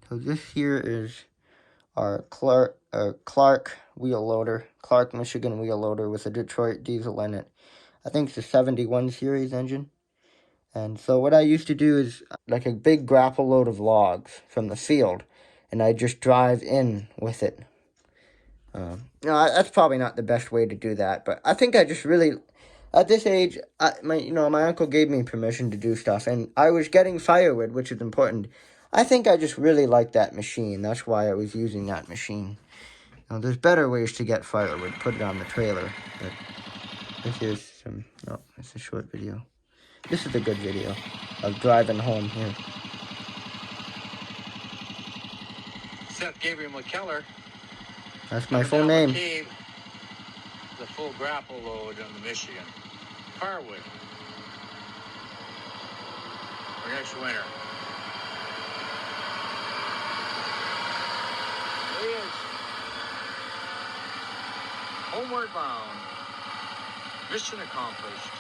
So this here is our Clark wheel loader, Clark Michigan wheel loader with a Detroit diesel in it. I think it's a 71 series engine. And so what I used to do is like a big grapple load of logs from the field, and I just drive in with it. That's probably not the best way to do that, but I think I just really, at this age, my uncle gave me permission to do stuff, and I was getting firewood, which is important. I think I just really like that machine. That's why I was using that machine. Now, there's better ways to get firewood. Put it on the trailer. But this is some. No, it's a short video. This is a good video of driving home here. Seth Gabriel McKellar. That's my full name. The full grapple load on the Michigan. Firewood. For next winter. There he is. Homeward bound. Mission accomplished.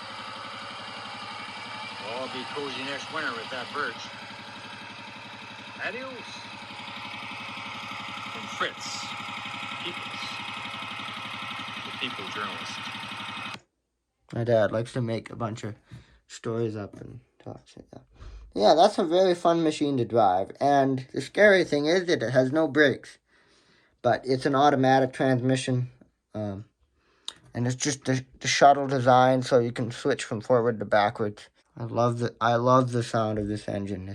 Well, I'll be cozy next winter with that birch. Adios. From Fritz. The People journalist. My dad likes to make a bunch of stories up and talk shit. Yeah, that's a very fun machine to drive. And the scary thing is that it has no brakes. But it's an automatic transmission. And it's just the shuttle design, so you can switch from forward to backwards. I love the sound of this engine.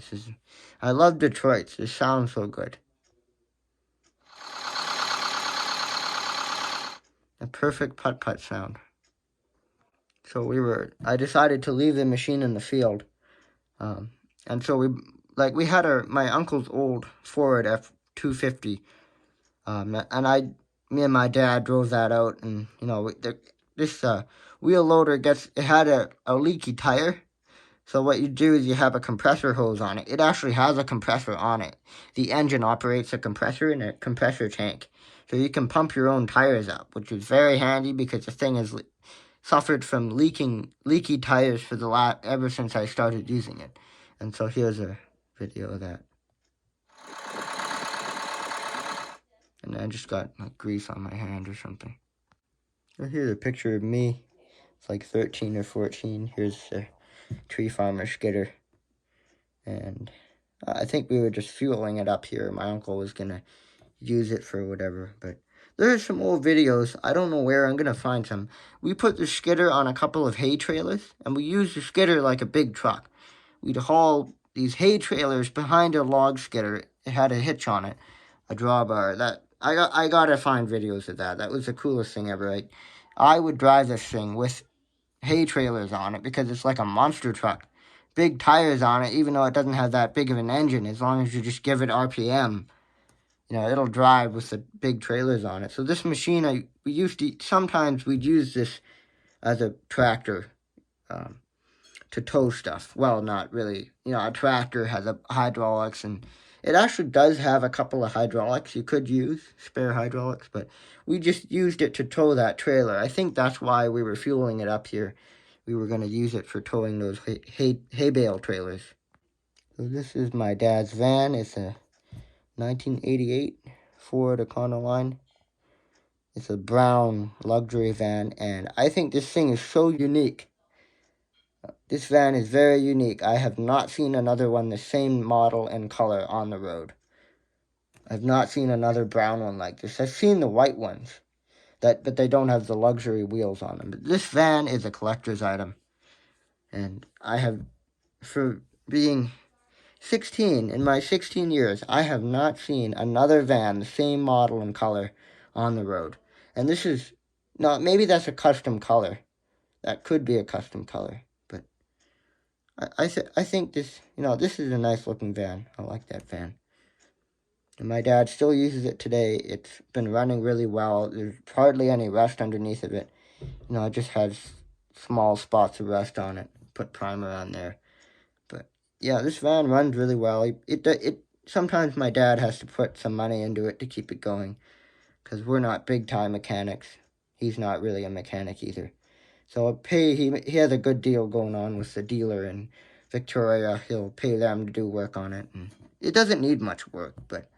I love Detroit. It sounds so good. A perfect putt-putt sound. So I decided to leave the machine in the field. And so we had my uncle's old Ford F-250. And me and my dad drove that out, and, this wheel loader it had a leaky tire. So what you do is you have a compressor hose on it. It actually has a compressor on it. The engine operates a compressor in a compressor tank. So you can pump your own tires up, which is very handy because the thing has suffered from leaky tires ever since I started using it. And so here's a video of that. And I just got grease on my hand or something. So here's a picture of me. It's like 13 or 14. Here's the tree farmer skidder. And I think we were just fueling it up here. My uncle was going to use it for whatever. But there's some old videos. I don't know where. I'm going to find some. We put the skidder on a couple of hay trailers. And we used the skidder like a big truck. We'd haul these hay trailers behind a log skidder. It had a hitch on it. A drawbar. I gotta find videos of that. That was the coolest thing ever. I would drive this thing with hay trailers on it because it's like a monster truck. Big tires on it, even though it doesn't have that big of an engine. As long as you just give it RPM, it'll drive with the big trailers on it. So this machine, sometimes we'd use this as a tractor to tow stuff. Well, not really. A tractor has hydraulics, and it actually does have a couple of hydraulics you could use, spare hydraulics, but we just used it to tow that trailer. I think that's why we were fueling it up here. We were going to use it for towing those hay bale trailers. So this is my dad's van. It's a 1988 Ford Econoline. It's a brown luxury van, and I think this thing is so unique. This van is very unique. I have not seen another one the same model and color on the road. I've not seen another brown one like this. I've seen the white ones, but they don't have the luxury wheels on them. But this van is a collector's item. And for being 16, in my 16 years, I have not seen another van the same model and color on the road. And maybe that's a custom color. That could be a custom color. I think this is a nice looking van. I like that van. And my dad still uses it today. It's been running really well. There's hardly any rust underneath of it. It just has small spots of rust on it. Put primer on there. But yeah, this van runs really well. Sometimes my dad has to put some money into it to keep it going, because we're not big time mechanics. He's not really a mechanic either. So he has a good deal going on with the dealer in Victoria. He'll pay them to do work on it. And it doesn't need much work, but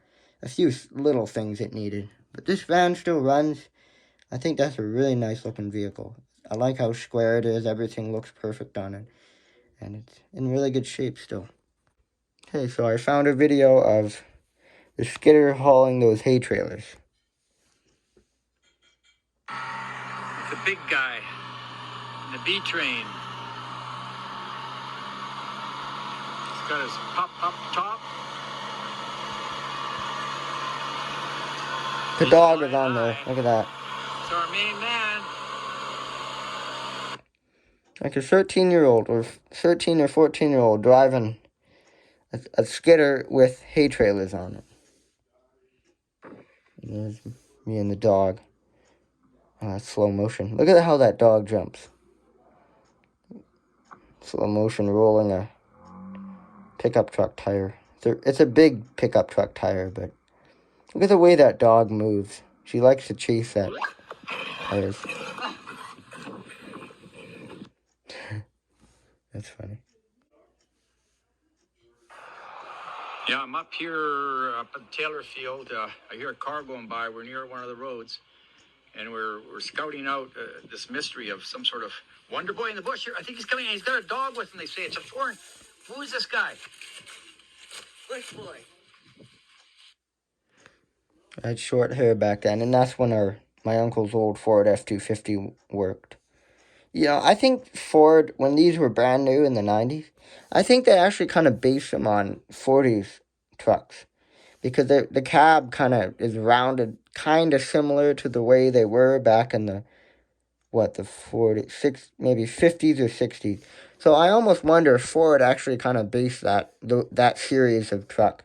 a few little things it needed. But this van still runs. I think that's a really nice looking vehicle. I like how square it is. Everything looks perfect on it. And it's in really good shape still. Okay, so I found a video of the skidder hauling those hay trailers. The big guy in the B train. He's got his pop up top. The dog is on there. Look at that. It's our main man. Like a 13-year-old or 13 or 14-year-old driving a skidder with hay trailers on it. And there's me and the dog. Slow motion. Look at how that dog jumps. Slow motion rolling a pickup truck tire. It's a big pickup truck tire, but look at the way that dog moves. She likes to chase that tires. That's funny. Yeah, I'm up here up in Taylor Field. I hear a car going by. We're near one of the roads, and we're scouting out this mystery of some sort of Wonder Boy in the bush here. I think he's coming. He's got a dog with him. They say it's a foreign. Who is this guy? Bush Boy. I had short hair back then, and that's when my uncle's old Ford F-250 worked. You know, I think Ford, when these were brand new in the 90s, I think they actually kind of based them on 40s trucks. Because the cab kind of is rounded, kind of similar to the way they were back in the 46, maybe 50s or 60s. So I almost wonder if Ford actually kind of based that series of truck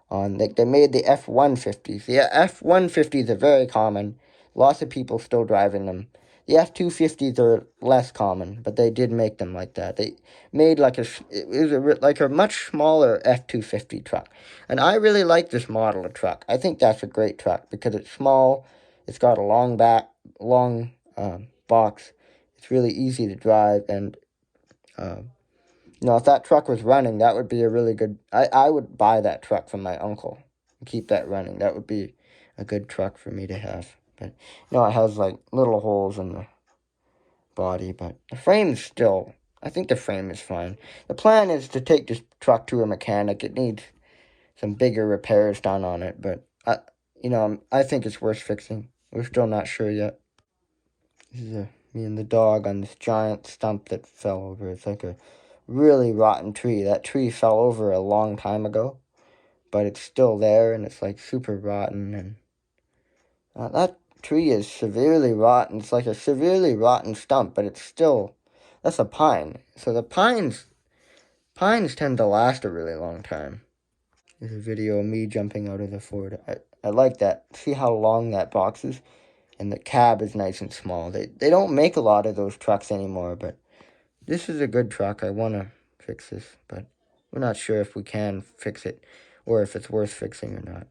on. They made the F-150s. The F-150s are very common. Lots of people still driving them. The F-250s are less common, but they did make them like that. They made like a much smaller F-250 truck. And I really like this model of truck. I think that's a great truck because it's small. It's got a long box. It's really easy to drive. And, if that truck was running, that would be a really good... I would buy that truck from my uncle and keep that running. That would be a good truck for me to have. But, it has, like, little holes in the body. But the frame's still... I think the frame is fine. The plan is to take this truck to a mechanic. It needs some bigger repairs done on it. But, I think it's worth fixing. We're still not sure yet. This is me and the dog on this giant stump that fell over. It's like a really rotten tree. That tree fell over a long time ago. But it's still there, and it's, like, super rotten. And that tree is severely rotten. It's like a severely rotten stump, but it's still... That's a pine. So the pines tend to last a really long time. There's a video of me jumping out of the Ford. I like that. See how long that box is? And the cab is nice and small. They don't make a lot of those trucks anymore, but this is a good truck. I want to fix this, but we're not sure if we can fix it or if it's worth fixing or not.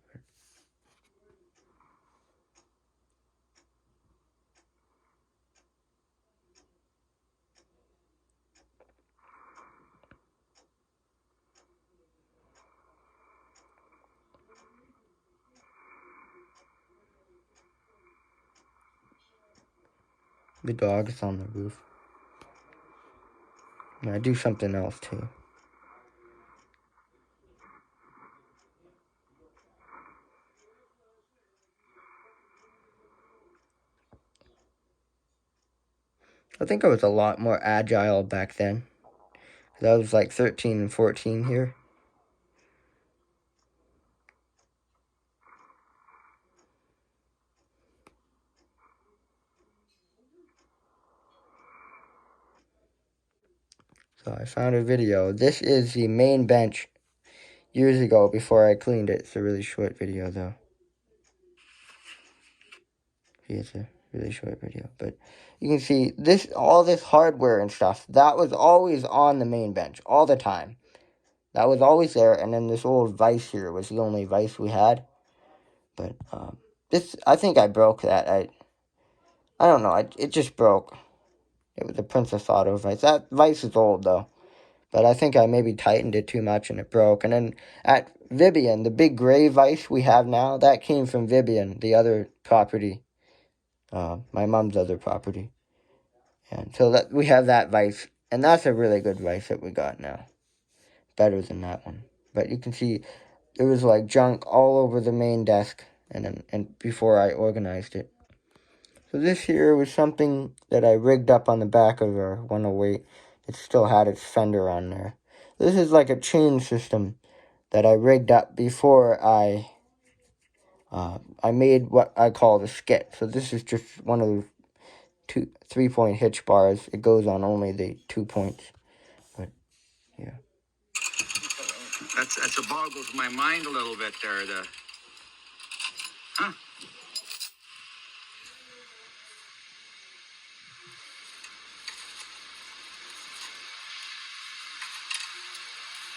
The dog is on the roof. And I do something else too. I think I was a lot more agile back then. I was like 13 and 14 here. So I found a video. This is the main bench years ago before I cleaned it. It's a really short video though. See, it's a really short video. But you can see all this hardware and stuff, that was always on the main bench all the time. That was always there. And then this old vise here was the only vise we had. But I think I broke that. I don't know. It just broke. It was a Princess Auto vise. That vise is old though. But I think I maybe tightened it too much and it broke. And then at Vivian, the big gray vise we have now, that came from Vivian, the other property, my mom's other property. And so that we have that vise, and that's a really good vise that we got now. Better than that one. But you can see there was like junk all over the main desk and before I organized it. So this here was something that I rigged up on the back of our 108. It still had its fender on there. This is like a chain system that I rigged up before I made what I call the skit. So this is just one of the 3-point hitch bars. It goes on only the 2 points. But yeah. That's a boggles my mind a little bit there. Huh?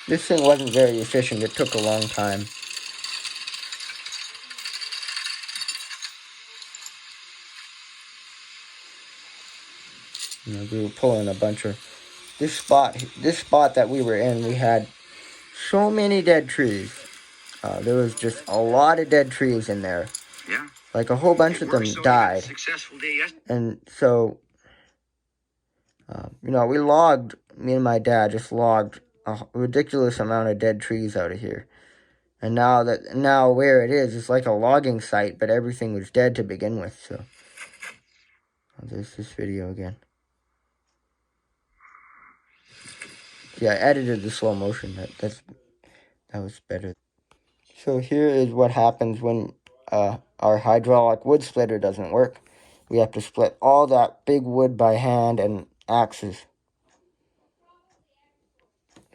This thing wasn't very efficient. It took a long time. You know, we were pulling a bunch of this spot that we were in. We had so many dead trees. There was just a lot of dead trees in there. Yeah. Like a whole bunch of them died. Successful day yesterday. And so, you know, me and my dad just logged a ridiculous amount of dead trees out of here. And now where it is, it's like a logging site, but everything was dead to begin with. So, there's this video again. Yeah, I edited the slow motion. That was better. So here is what happens when our hydraulic wood splitter doesn't work. We have to split all that big wood by hand and axes.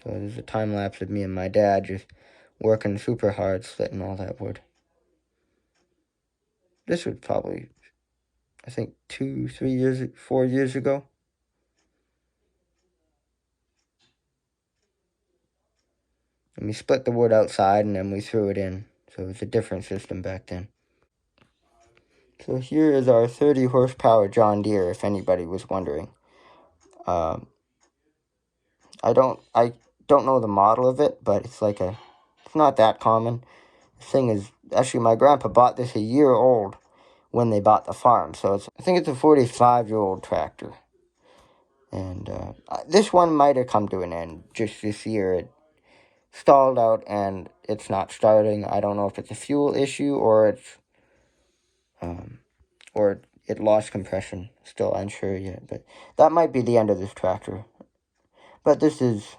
So there's a time lapse of me and my dad just working super hard, splitting all that wood. This was probably, I think, 4 years ago. And we split the wood outside and then we threw it in. So it was a different system back then. So here is our 30 horsepower John Deere, if anybody was wondering. I don't know the model of it, but it's not that common. The thing is, actually, my grandpa bought this a year old when they bought the farm. So I think it's a 45-year-old tractor. And this one might have come to an end just this year. It stalled out and it's not starting. I don't know if it's a fuel issue or it lost compression. Still unsure yet, but that might be the end of this tractor. But this is,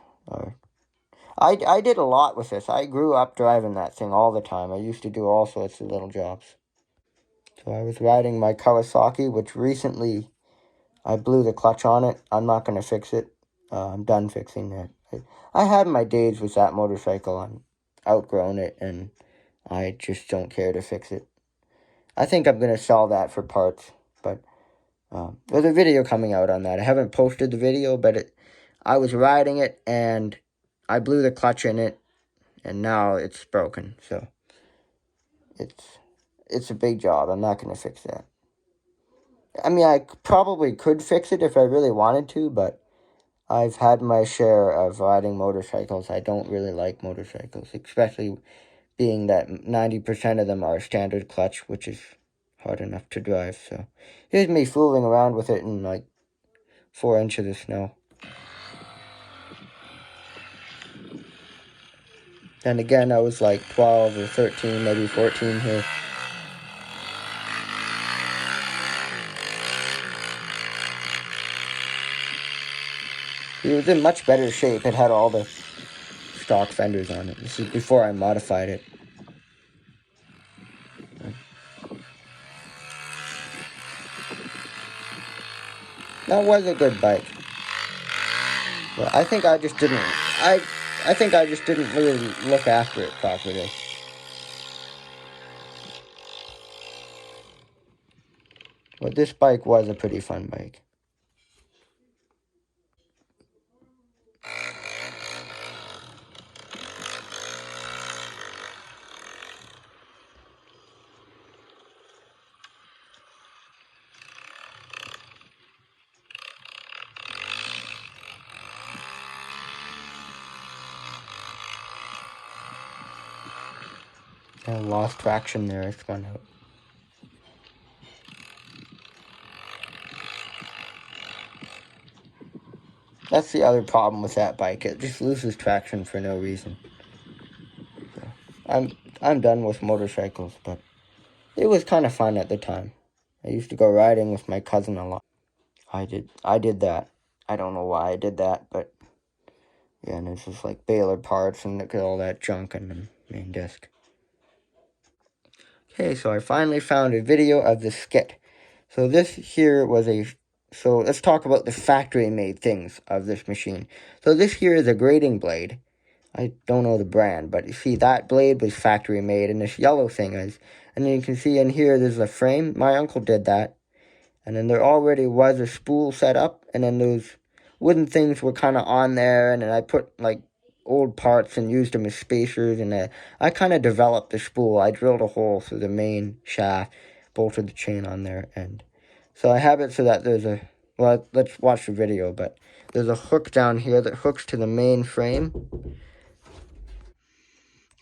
I did a lot with this. I grew up driving that thing all the time. I used to do all sorts of little jobs. So I was riding my Kawasaki, which recently I blew the clutch on it. I'm not going to fix it. I'm done fixing that. I had my days with that motorcycle. I'm outgrown it, and I just don't care to fix it. I think I'm going to sell that for parts, but there's a video coming out on that. I haven't posted the video, but I was riding it, and I blew the clutch in it, and now it's broken. So it's a big job. I'm not going to fix that. I mean, I probably could fix it if I really wanted to, but I've had my share of riding motorcycles. I don't really like motorcycles, especially being that 90% of them are standard clutch, which is hard enough to drive. So here's me fooling around with it in like 4 inches of snow. And again, I was like 12 or 13, maybe 14 here. It was in much better shape. It had all the stock fenders on it. This is before I modified it. That was a good bike. But I think I just didn't. I think I just didn't really look after it properly. But this bike was a pretty fun bike. I lost traction there. I spun out. That's the other problem with that bike. It just loses traction for no reason. So, I'm done with motorcycles, but it was kind of fun at the time. I used to go riding with my cousin a lot. I did that. I don't know why I did that, but yeah, and it's just like Baylor parts and look at all that junk on the main disc. Okay, so I finally found a video of the skit. So this here was so let's talk about the factory-made things of this machine. So this here is a grading blade. I don't know the brand, but you see that blade was factory-made, and this yellow thing is. And then you can see in here there's a frame. My uncle did that. And then there already was a spool set up, and then those wooden things were kind of on there, and then I put, like, old parts and used them as spacers, and I kind of developed the spool. I drilled a hole through the main shaft, bolted the chain on there, and so I have it so that there's a, well, let's watch the video, but there's a hook down here that hooks to the main frame.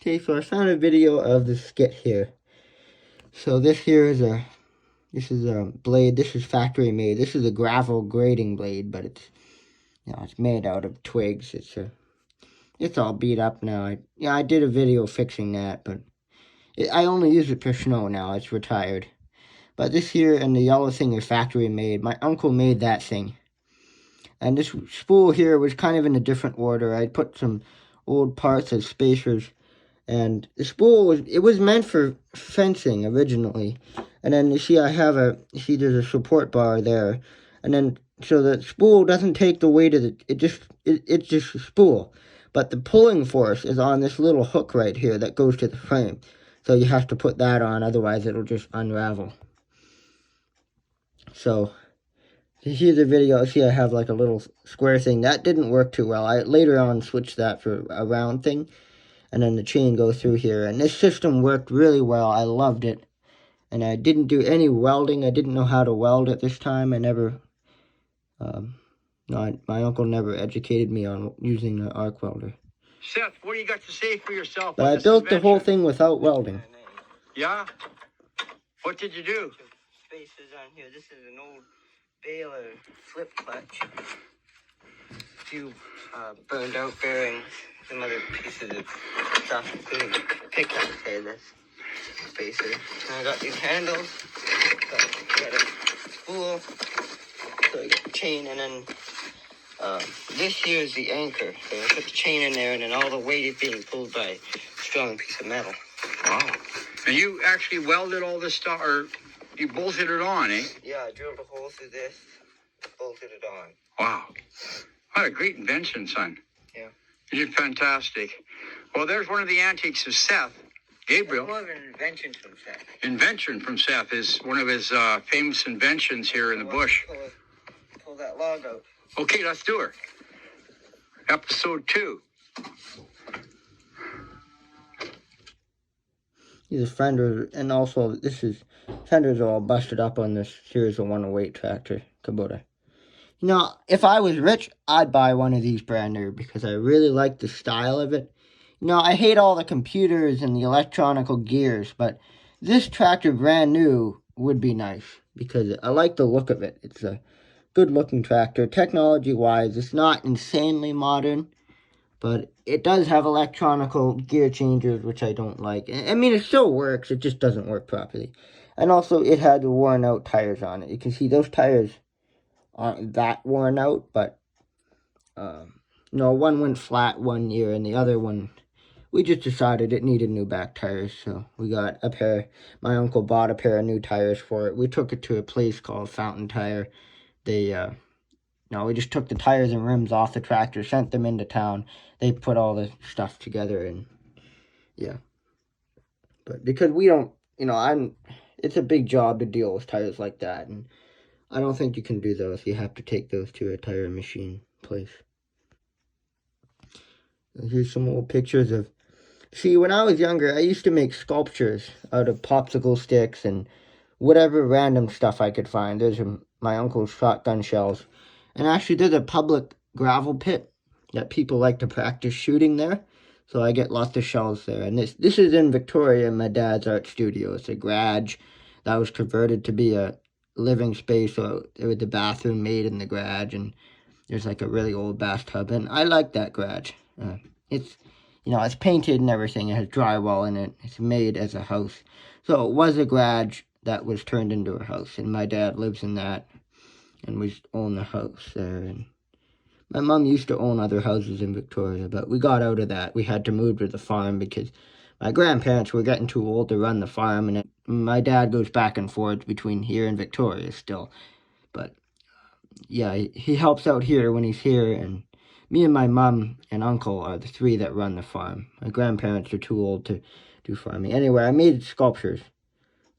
Okay, so I found a video of the skit here. So this here is a blade. This is factory made. This is a gravel grading blade, but it's, it's made out of twigs. It's all beat up now. I did a video fixing that, but I only use it for snow now. It's retired. But this here and the yellow thing is factory made. My uncle made that thing. And this spool here was kind of in a different order. I put some old parts as spacers. And the spool was meant for fencing originally. And then you see there's a support bar there. And then, so the spool doesn't take the weight of it's just a spool. But the pulling force is on this little hook right here that goes to the frame. So you have to put that on, otherwise it'll just unravel. So, you see the video, see I have like a little square thing. That didn't work too well. I later on switched that for a round thing. And then the chain goes through here. And this system worked really well. I loved it. And I didn't do any welding. I didn't know how to weld at this time. I never, my uncle never educated me on using the arc welder. Seth, what do you got to say for yourself? But I built the whole thing without welding. Yeah? What did you do? Spaces on here. This is an old Baylor flip clutch. A few burned out bearings. Some other pieces of stuff, including pickup here, this spacer. And I got these handles. Got a spool. So I got the chain, and then this here is the anchor. So I put the chain in there, and then all the weight is being pulled by a strong piece of metal. Wow. And you actually welded all this stuff, or you bolted it on, eh? Yeah, I drilled a hole through this, bolted it on. Wow. What a great invention, son. Yeah. You did fantastic. Well, there's one of the antiques of Seth. Gabriel. It's more of an invention from Seth. Invention from Seth is one of his famous inventions here in the bush. Pull that log out. Okay, let's do it. Episode 2. These fenders, and also fenders are all busted up on this series of 108 tractor, Kubota. You know, if I was rich, I'd buy one of these brand new because I really like the style of it. You know, I hate all the computers and the electronical gears, but this tractor brand new would be nice because I like the look of it. It's a good looking tractor. Technology-wise, it's not insanely modern, but it does have electronical gear changers, which I don't like. I mean, it still works, it just doesn't work properly. And also, it had the worn out tires on it. You can see those tires aren't that worn out, but no, one went flat one year and the other one, we just decided it needed new back tires, so we got a pair. My uncle bought a pair of new tires for it. We took it to a place called Fountain Tire. We just took the tires and rims off the tractor, sent them into town. They put all the stuff together, and yeah. But because we don't, it's a big job to deal with tires like that, and I don't think you can do those. You have to take those to a tire machine place. And here's some old pictures of... See, when I was younger, I used to make sculptures out of popsicle sticks and whatever random stuff I could find. There's my uncle's shotgun shells. And actually, there's a public gravel pit that people like to practice shooting there. So I get lots of shells there. And this is in Victoria, my dad's art studio. It's a garage that was converted to be a living space. So there was the bathroom made in the garage, and there's like a really old bathtub. And I like that garage. It's, it's painted and everything. It has drywall in it. It's made as a house. So it was a garage that was turned into a house. And my dad lives in that. And we own the house there. And my mom used to own other houses in Victoria, but we got out of that. We had to move to the farm because my grandparents were getting too old to run the farm, and my dad goes back and forth between here and Victoria still. But yeah, he helps out here when he's here, and me and my mom and uncle are the three that run the farm. My grandparents are too old to do farming. Anyway, I made sculptures.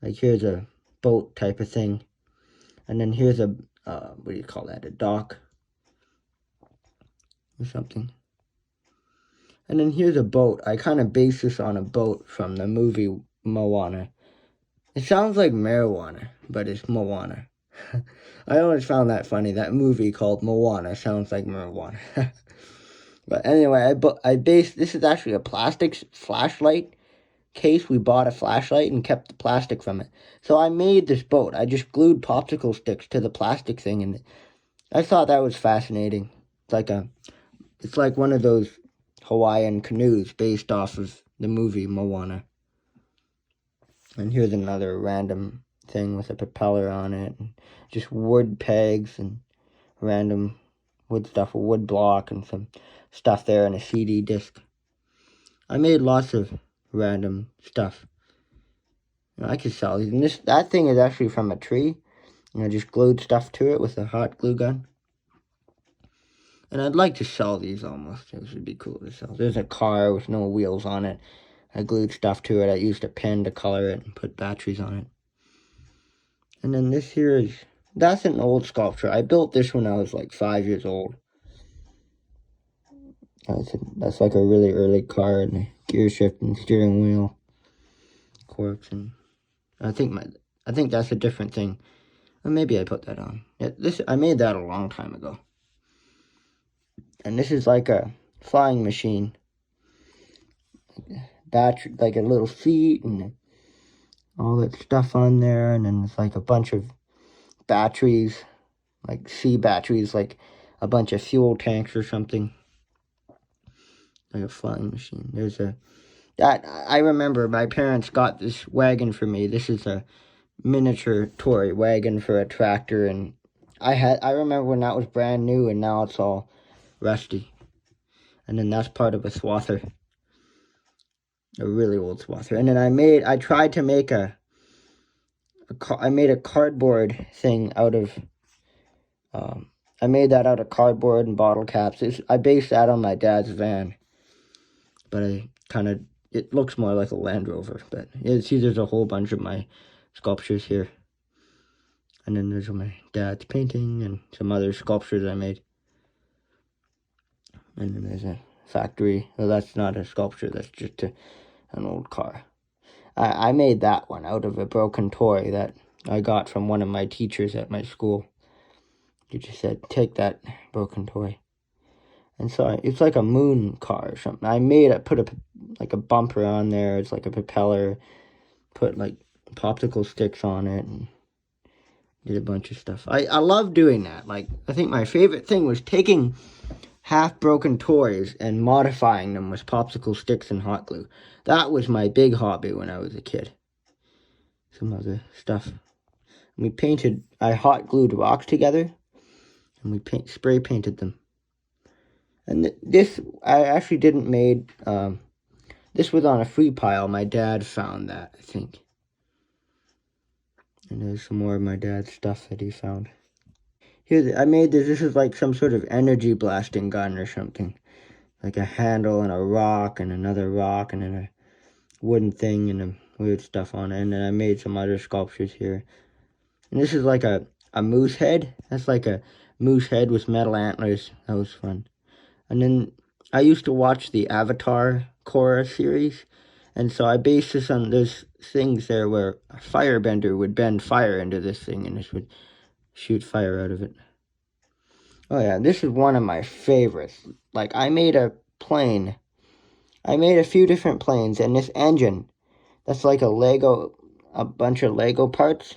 Like here's a boat type of thing, and then here's a what do you call that? A dock or something. And then here's a boat. I kind of based this on a boat from the movie Moana. It sounds like marijuana, but it's Moana. I always found that funny. That movie called Moana sounds like marijuana. But anyway, I based, this is actually a plastic flashlight case. We bought a flashlight and kept the plastic from it. So I made this boat. I just glued popsicle sticks to the plastic thing, and I thought that was fascinating. It's like one of those Hawaiian canoes based off of the movie Moana. And here's another random thing with a propeller on it, and just wood pegs and random wood stuff, a wood block and some stuff there, and a CD disc. I made lots of random stuff. I could sell these. And that thing is actually from a tree, and I just glued stuff to it with a hot glue gun. And I'd like to sell these almost. It would be cool to sell. There's a car with no wheels on it. I glued stuff to it. I used a pen to color it and put batteries on it. And then this here that's an old sculpture. I built this when I was like 5 years old. That's like a really early car, and a gear shift and steering wheel. Corks, and I think that's a different thing. Or maybe I put that on. Yeah, I made that a long time ago. And this is like a flying machine. Battery, like a little seat and all that stuff on there, and then it's like a bunch of batteries, like C batteries, like a bunch of fuel tanks or something. Like a flying machine. I remember my parents got this wagon for me. This is a miniature toy wagon for a tractor, and I remember when that was brand new, and now it's all rusty. And then that's part of a swather. A really old swather. And then I tried to make I made a cardboard thing out of, I made that out of cardboard and bottle caps. I based that on my dad's van. But it looks more like a Land Rover. But see, there's a whole bunch of my sculptures here. And then there's my dad's painting and some other sculptures I made. And then there's a factory. Well, that's not a sculpture, that's just an old car. I made that one out of a broken toy that I got from one of my teachers at my school. He just said, take that broken toy. And so it's like a moon car or something. I put a bumper on there. It's like a propeller. Put like popsicle sticks on it and did a bunch of stuff. I love doing that. Like, I think my favorite thing was taking half-broken toys and modifying them with popsicle sticks and hot glue. That was my big hobby when I was a kid. Some other stuff. I hot glued rocks together, and we spray painted them. And this, I actually didn't made, this was on a free pile. My dad found that, I think. And there's some more of my dad's stuff that he found. I made this is like some sort of energy blasting gun or something. Like a handle and a rock and another rock and then a wooden thing and weird stuff on it. And then I made some other sculptures here. And this is like a moose head. That's like a moose head with metal antlers. That was fun. And then I used to watch the Avatar Korra series. And so I based this on, there's things there where a firebender would bend fire into this thing and this would shoot fire out of it. Oh yeah, this is one of my favorites. Like, I made a plane. I made a few different planes, and this engine, that's like a bunch of Lego parts,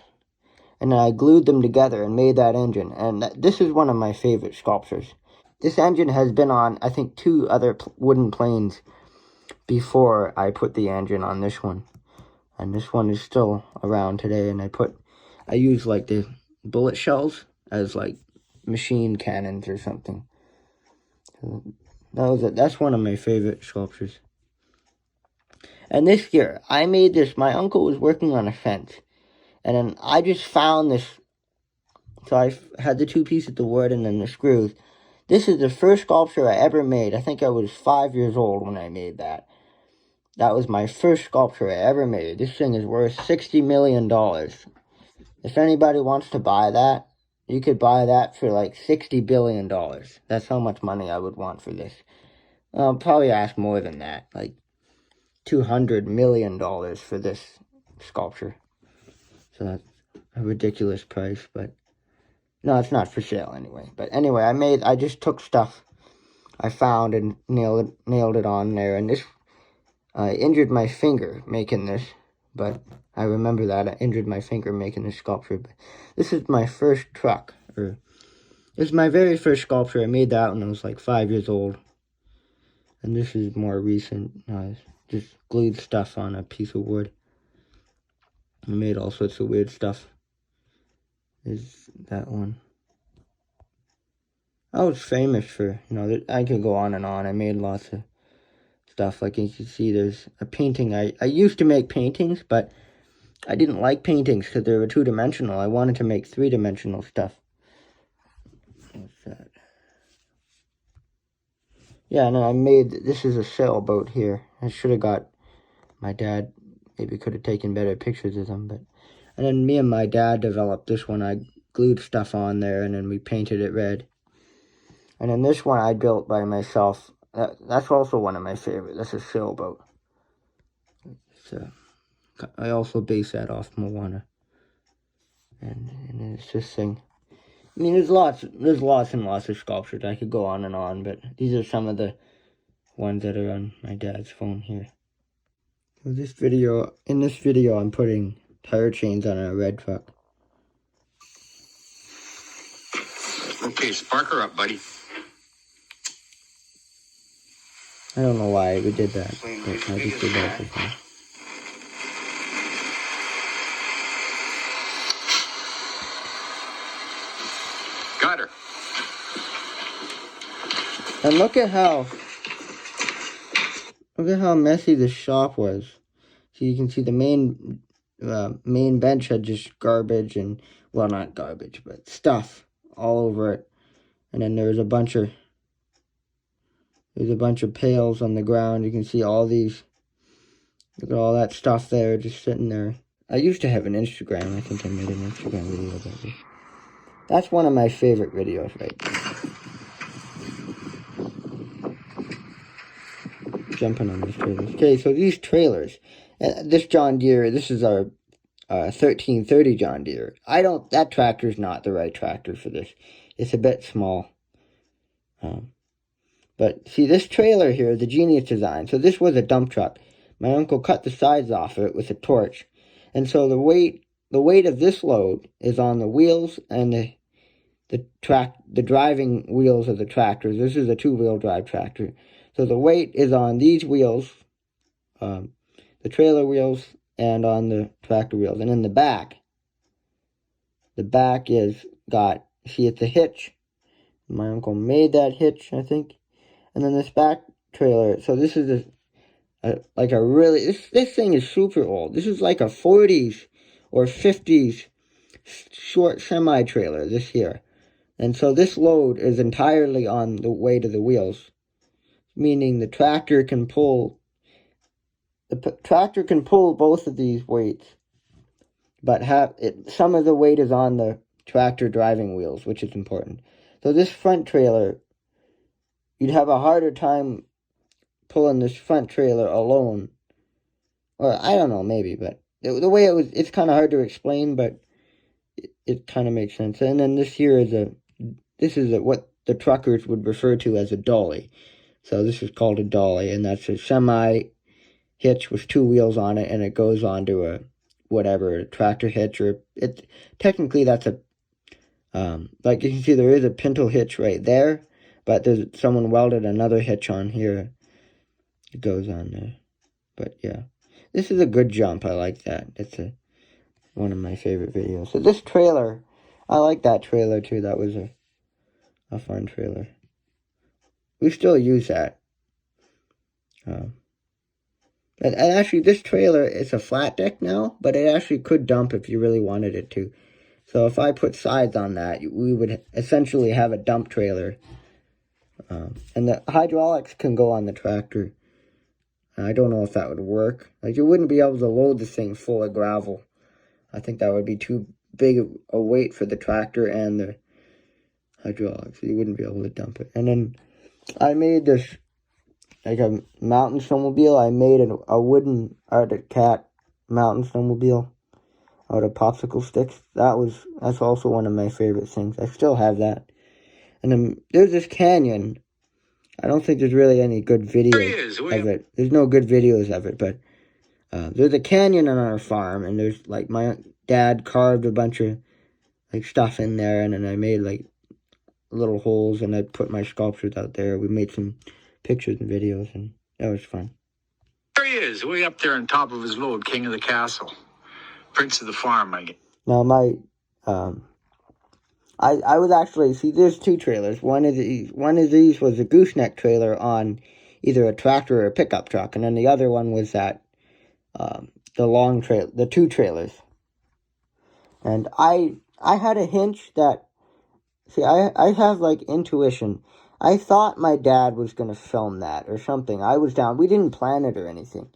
and then I glued them together and made that engine, and this is one of my favorite sculptures. This engine has been on, I think, 2 other wooden planes before I put the engine on this one. And this one is still around today, and I use like the bullet shells as like machine cannons or something. So that's one of my favorite sculptures. And this year, I made this, my uncle was working on a fence, and then I just found this, so I had the 2 pieces of wood and then the screws. This is the first sculpture I ever made. I think I was 5 years old when I made that. That was my first sculpture I ever made. This thing is worth $60 million. If anybody wants to buy that, you could buy that for like $60 billion. That's how much money I would want for this. I'll probably ask more than that, like $200 million for this sculpture. So that's a ridiculous price, but no, it's not for sale anyway. But anyway, I just took stuff I found and nailed it on there, and this, I injured my finger making this, but I remember that I injured my finger making this sculpture. But this is my first truck, or this is my very first sculpture. I made that when I was like 5 years old, and this is more recent. I just glued stuff on a piece of wood. I made all sorts of weird stuff. Is that one? I was famous for, I could go on and on. I made lots of stuff. Like you can see, there's a painting. I used to make paintings, but I didn't like paintings because they were 2-dimensional. I wanted to make 3-dimensional stuff. What's that? Yeah, and then this is a sailboat here. I should have got, my dad maybe could have taken better pictures of them, and then me and my dad developed this one. I glued stuff on there, and then we painted it red. And then this one I built by myself. That's also one of my favorites. That's a sailboat. I also base that off Moana. And it's this thing. I mean, there's lots and lots of sculptures. I could go on and on, but these are some of the ones that are on my dad's phone here. So in this video, I'm putting tire chains on a red truck. Okay, spark her up, buddy. I don't know why we did that, but I just did that for fun. Got her. And look at how messy this shop was. So you can see the main bench had just garbage and, well, not garbage, but stuff all over it. And then there's a bunch of pails on the ground. You can see all these. Look at all that stuff there, just sitting there. I used to have an Instagram. I think I made an Instagram video about this. That's one of my favorite videos right now. Jumping on these trailers. Okay, so these trailers. This John Deere, this is our 1330 John Deere. That tractor's not the right tractor for this. It's a bit small. But see, this trailer here, the Genius design. So this was a dump truck. My uncle cut the sides off of it with a torch. And so the weight of this load is on the wheels and the driving wheels of the tractors. This is a 2-wheel drive tractor. So the weight is on these wheels, the trailer wheels, and on the tractor wheels. And in the back is got, see, it's a hitch. My uncle made that hitch, I think. And then this back trailer, so this is this thing is super old. This is like a 40s or 50s short semi-trailer, this here. And so this load is entirely on the weight of the wheels, meaning the tractor can pull both of these weights, but some of the weight is on the tractor driving wheels, which is important. So this front trailer, you'd have a harder time pulling this front trailer alone. Or, I don't know, maybe, but the way it's kind of hard to explain, but it kind of makes sense. And then this here is what the truckers would refer to as a dolly, So this is called a dolly, and that's a semi hitch with 2 wheels on it, and it goes onto a tractor hitch, or it technically that's a like you can see there is a pintle hitch right there, but there's someone welded another hitch on here. It goes on there. But yeah, this is a good jump. I like that. It's one of my favorite videos. So this trailer, I like that trailer too. That was a fun trailer. We still use that. And actually, this trailer is a flat deck now, but it actually could dump if you really wanted it to. So if I put sides on that, we would essentially have a dump trailer. And the hydraulics can go on the tractor. I don't know if that would work. Like, you wouldn't be able to load this thing full of gravel. I think that would be too big a weight for the tractor and the hydraulics. You wouldn't be able to dump it. And then I made this, like a mountain snowmobile. I made a wooden Arctic Cat mountain snowmobile out of popsicle sticks. That's also one of my favorite things. I still have that. And then there's this canyon. I don't think there's really any good videos of it. There's no good videos of it, but there's a canyon on our farm, and there's, like, my dad carved a bunch of, like, stuff in there, and then I made, like, little holes, and I put my sculptures out there. We made some pictures and videos, and that was fun. There he is, way up there on top of his load, king of the castle. Prince of the farm, I guess. Now, I was actually, see, there's 2 trailers. One of these was a gooseneck trailer on either a tractor or a pickup truck, and then the other one was that, the 2 trailers. And I had a hunch that, see, I have, like, intuition. I thought my dad was going to film that or something. I was down. We didn't plan it or anything.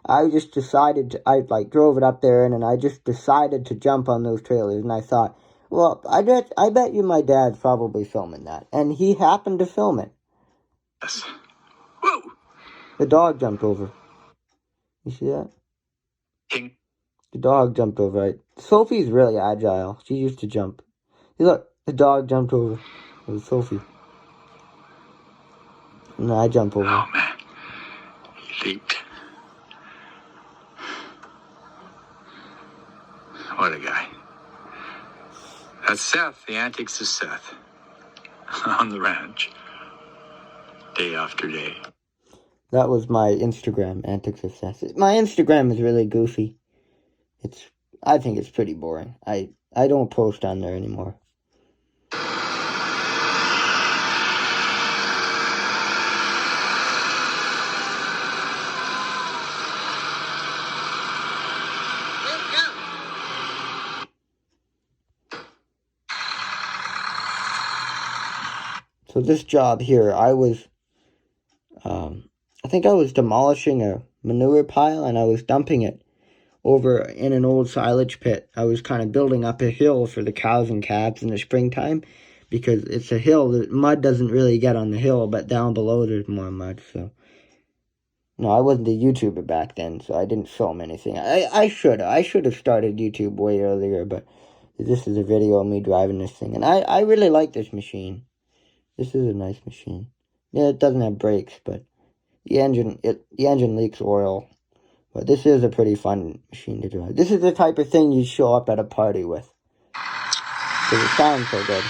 I just decided I drove it up there, and then I just decided to jump on those trailers, and I thought, well, I bet you my dad's probably filming that. And he happened to film it. Yes. Whoa! The dog jumped over. You see that? King. The dog jumped over. Right? Sophie's really agile. She used to jump. See, look, the dog jumped over. It was Sophie. And I jump over. Oh, man. He leaped. What a guy. That's Seth, the antics of Seth. On the ranch. Day after day. That was my Instagram, Antics of Seth. My Instagram is really goofy. I think it's pretty boring. I don't post on there anymore. So this job here, I think I was demolishing a manure pile, and I was dumping it over in an old silage pit. I was kind of building up a hill for the cows and calves in the springtime, because it's a hill. The mud doesn't really get on the hill, but down below there's more mud. So, no, I wasn't a YouTuber back then, so I didn't film anything. I should have started YouTube way earlier, but this is a video of me driving this thing, and I really like this machine. This is a nice machine. Yeah, it doesn't have brakes, but the engine leaks oil. But this is a pretty fun machine to drive. This is the type of thing you show up at a party with, because it sounds so good.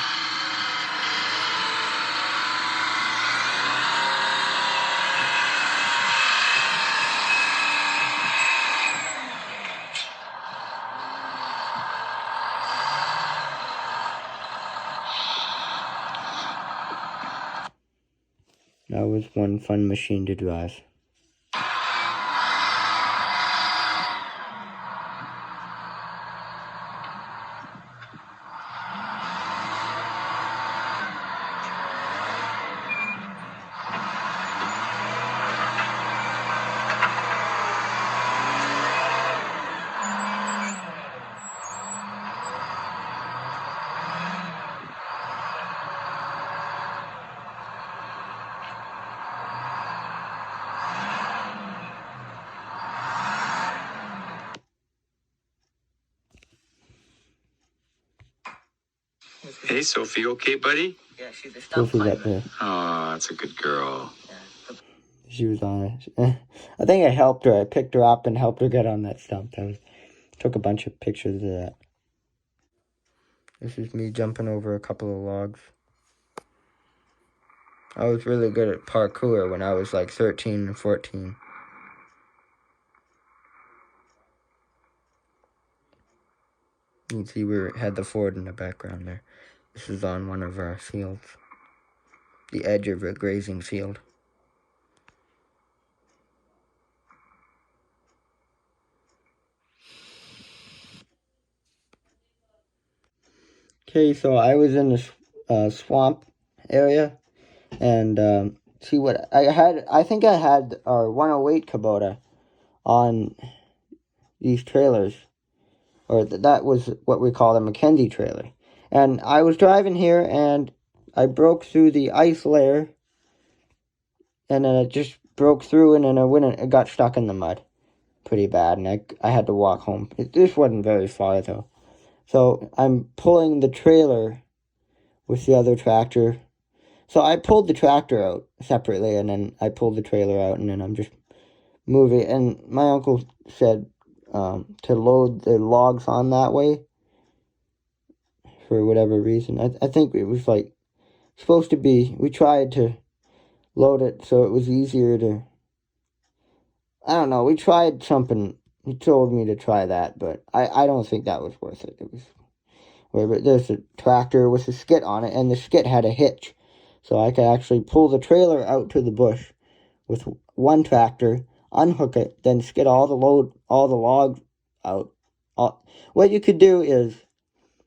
That was one fun machine to drive. Hey, Sophie, okay, buddy? Yeah, she's a stunt climber. Oh, that's a good girl. Yeah. The She was on it. I think I helped her. I picked her up and helped her get on that stump. Took a bunch of pictures of that. This is me jumping over a couple of logs. I was really good at parkour when I was like 13 and 14. You can see we had the ford in the background there. This is on one of our fields. The edge of a grazing field. Okay, so I was in the swamp area, and see what I had. I think I had our 108 Kubota on these trailers, or that was what we call a Mackenzie trailer. And I was driving here, and I broke through the ice layer, and then it just broke through, and then it got stuck in the mud pretty bad, and I had to walk home. This wasn't very far, though. So I'm pulling the trailer with the other tractor. So I pulled the tractor out separately, and then I pulled the trailer out, and then I'm just moving. And my uncle said to load the logs on that way for whatever reason. I think it was like supposed to be, we tried to load it so it was easier to, I don't know, we tried something. He told me to try that, but I don't think that was worth it. It was whatever. There's a tractor with a skid on it, and the skid had a hitch. So I could actually pull the trailer out to the bush with one tractor, unhook it, then skid all the logs out. What you could do is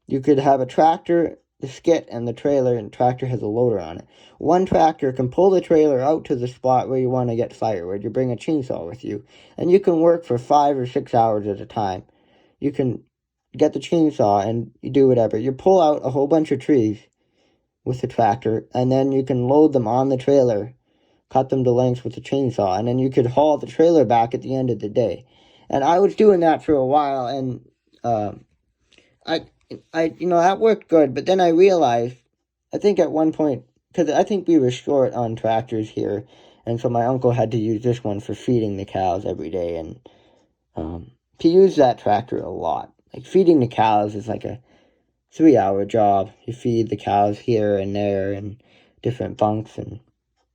you could have a tractor, the skid, and the trailer, and the tractor has a loader on it. One tractor can pull the trailer out to the spot where you want to get firewood. You bring a chainsaw with you, and you can work for 5 or 6 hours at a time. You can get the chainsaw and you do whatever. You pull out a whole bunch of trees with the tractor, and then you can load them on the trailer, cut them to length with the chainsaw, and then you could haul the trailer back at the end of the day. And I was doing that for a while, and that worked good. But then I realized, I think at one point, because I think we were short on tractors here, and so my uncle had to use this one for feeding the cows every day, and he used that tractor a lot. Like, feeding the cows is like a 3-hour job. You feed the cows here and there and different bunks and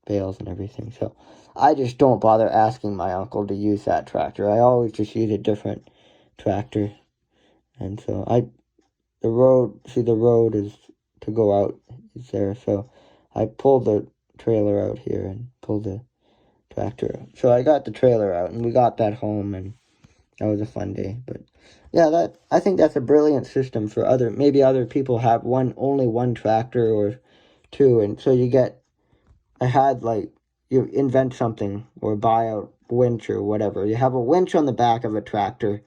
bales and everything. So I just don't bother asking my uncle to use that tractor. I always just use a different tractor. And so the road is to go out is there. So I pulled the trailer out here and pulled the tractor out. So I got the trailer out, and we got that home, and that was a fun day. But yeah, I think that's a brilliant system for maybe other people have only one tractor or two, and so you invent something or buy a winch or whatever. You have a winch on the back of a tractor.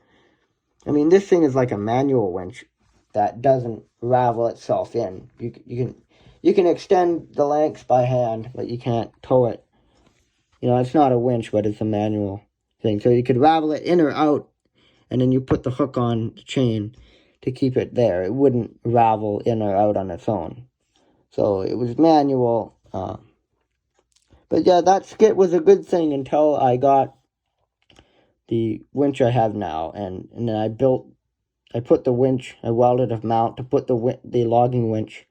I mean, this thing is like a manual winch that doesn't ravel itself in. You can extend the lengths by hand, but you can't tow it. It's not a winch, but it's a manual thing. So you could ravel it in or out, and then you put the hook on the chain to keep it there. It wouldn't ravel in or out on its own. So it was manual. But yeah, that skit was a good thing until I got the winch I have now. And then I put the winch, I welded a mount to put the logging winch.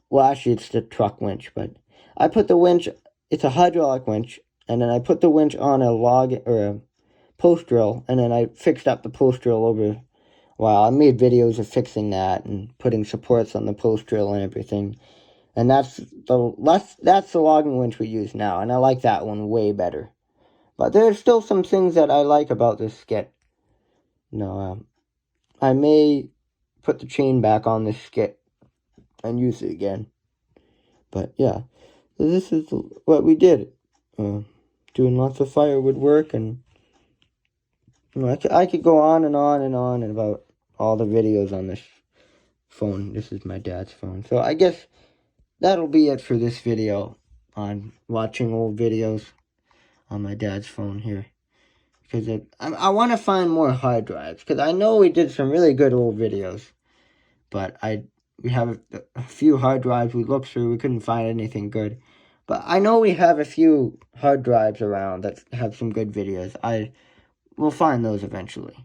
Well, actually, it's the truck winch, but I put the winch, it's a hydraulic winch, and then I put the winch on a log or a post drill, and then I fixed up the post drill over a while. I made videos of fixing that and putting supports on the post drill and everything. And that's the logging winch we use now, and I like that one way better. But there's still some things that I like about this skit. I may put the chain back on this skit and use it again. But yeah, this is what we did. Doing lots of firewood work, and I could go on and on and on about all the videos on this phone. This is my dad's phone. So I guess that'll be it for this video on watching old videos on my dad's phone here. Because I want to find more hard drives. Because I know we did some really good old videos. But we have a few hard drives we looked through. We couldn't find anything good. But I know we have a few hard drives around that have some good videos. I will find those eventually.